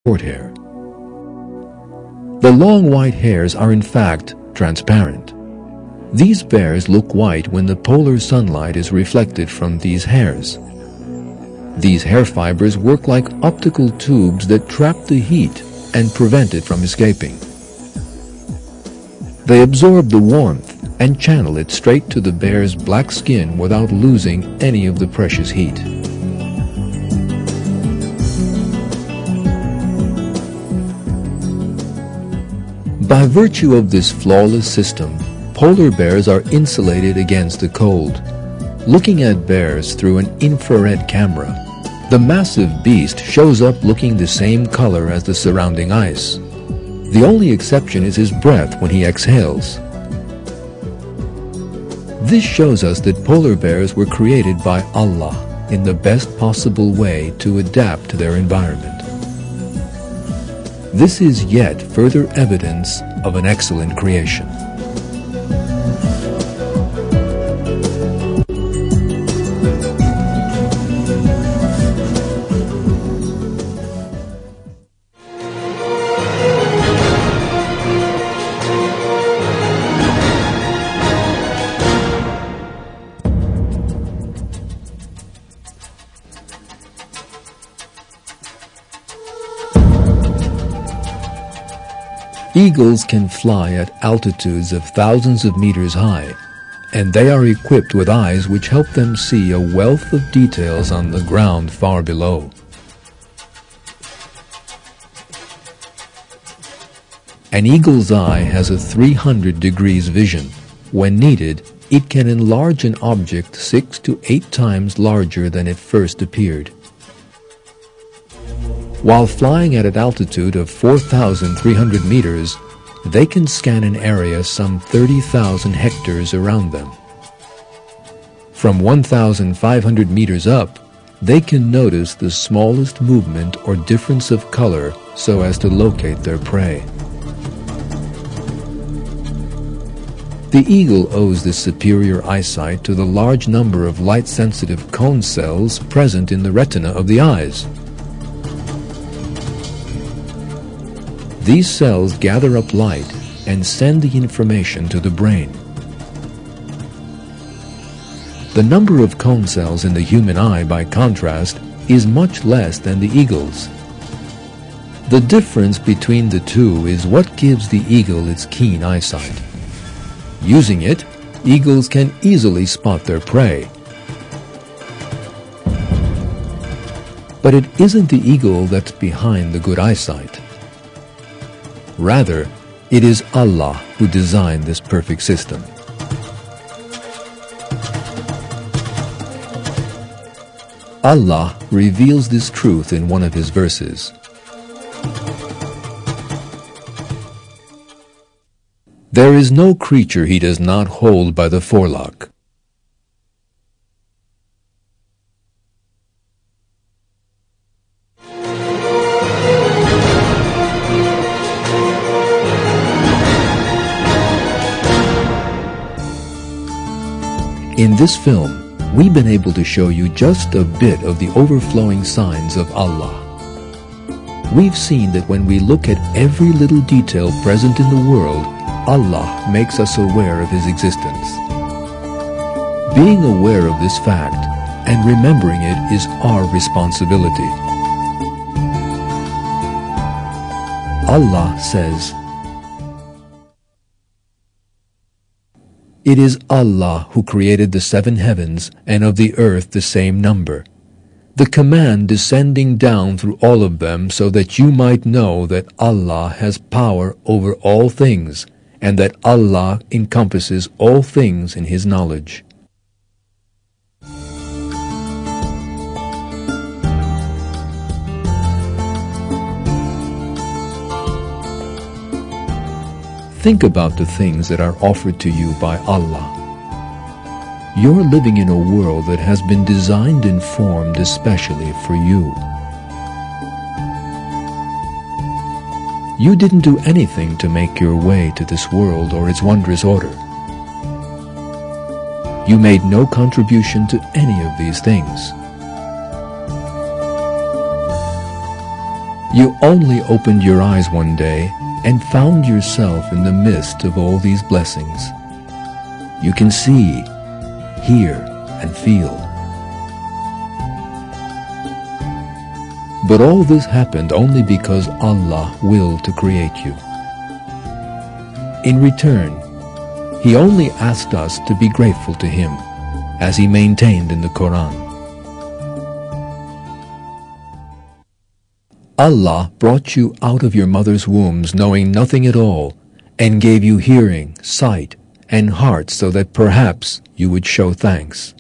short hair. The long white hairs are in fact transparent. These bears look white when the polar sunlight is reflected from these hairs. These hair fibers work like optical tubes that trap the heat and prevent it from escaping. They absorb the warmth and channel it straight to the bear's black skin without losing any of the precious heat. By virtue of this flawless system, polar bears are insulated against the cold. Looking at bears through an infrared camera, the massive beast shows up looking the same color as the surrounding ice. The only exception is his breath when he exhales. This shows us that polar bears were created by Allah in the best possible way to adapt to their environment. This is yet further evidence of an excellent creation. Eagles can fly at altitudes of thousands of meters high, and they are equipped with eyes which help them see a wealth of details on the ground far below. An eagle's eye has a 300 degrees vision. When needed, it can enlarge an object 6 to 8 times larger than it first appeared. While flying at an altitude of 4,300 meters, they can scan an area some 30,000 hectares around them. From 1,500 meters up, they can notice the smallest movement or difference of color so as to locate their prey. The eagle owes this superior eyesight to the large number of light-sensitive cone cells present in the retina of the eyes. These cells gather up light and send the information to the brain. The number of cone cells in the human eye, by contrast, is much less than the eagle's. The difference between the two is what gives the eagle its keen eyesight. Using it, eagles can easily spot their prey. But it isn't the eagle that's behind the good eyesight. Rather, it is Allah who designed this perfect system. Allah reveals this truth in one of His verses. There is no creature He does not hold by the forelock. In this film, we've been able to show you just a bit of the overflowing signs of Allah. We've seen that when we look at every little detail present in the world, Allah makes us aware of His existence. Being aware of this fact and remembering it is our responsibility. Allah says, "It is Allah who created the 7 heavens and of the earth the same number, the command descending down through all of them so that you might know that Allah has power over all things and that Allah encompasses all things in His knowledge." Think about the things that are offered to you by Allah. You're living in a world that has been designed and formed especially for you. You didn't do anything to make your way to this world or its wondrous order. You made no contribution to any of these things. You only opened your eyes one day and found yourself in the midst of all these blessings. You can see, hear, and feel. But all this happened only because Allah willed to create you. In return, He only asked us to be grateful to Him, as He maintained in the Quran. Allah brought you out of your mother's wombs knowing nothing at all, and gave you hearing, sight, and heart so that perhaps you would show thanks.